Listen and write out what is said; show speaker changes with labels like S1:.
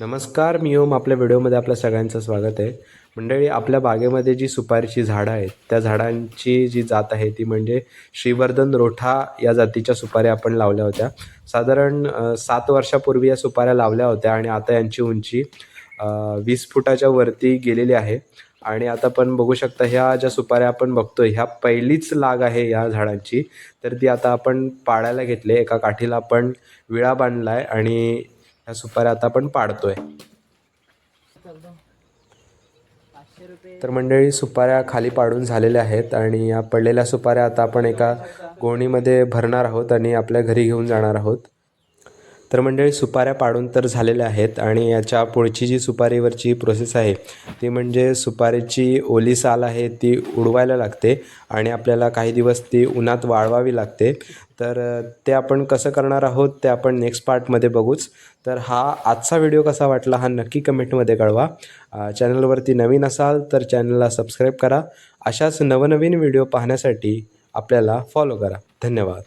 S1: नमस्कार, मी ओम. आपल्या व्हिडिओमध्ये आपल्या सगळ्यांचं स्वागत आहे. मंडळी, आपल्या बागेमध्ये जी सुपारीची झाडं आहेत त्या झाडांची जी जात आहे ती म्हणजे श्रीवर्धन रोठा या जातीच्या सुपाऱ्या आपण लावल्या होत्या. साधारण 7 वर्षापूर्वी या सुपाऱ्या लावल्या होत्या आणि आता यांची उंची 20 फुटाच्या वरती गेलेली आहे. आणि आता आपण बघू शकता, ह्या ज्या सुपाऱ्या आपण बघतोय ह्या पहिलीच लाग आहे या झाडांची. तर ती आता आपण पाडायला घेतली. एका काठीला आपण विळा बांधलाय आणि ह्या सुपाऱ्या आता आपण पाडतोय. तर मंडळी, सुपाऱ्या खाली पाडून झालेल्या आहेत आणि या पडलेल्या सुपाऱ्या आता आपण एका गोणीमध्ये भरणार आहोत आणि आपल्या घरी घेऊन जाणार आहोत. तर मंडळी, सुपाऱ्या पाडून तर झालेल्या आहेत आणि याच्या पुढची जी सुपारीवरची प्रोसेस आहे ती म्हणजे सुपारीची ओली साल आहे ती उडवायला लागते आणि आपल्याला काही दिवस ती उन्हात वाळवावी लागते. तर ते आपण कसं करणार आहोत ते आपण नेक्स्ट पार्टमध्ये बघूच. तर हा आजचा व्हिडिओ कसा वाटला हा नक्की कमेंटमध्ये कळवा. चॅनलवरती नवीन असाल तर चॅनलला सबस्क्राईब करा. अशाच नवनवीन व्हिडिओ पाहण्यासाठी आपल्याला फॉलो करा. धन्यवाद.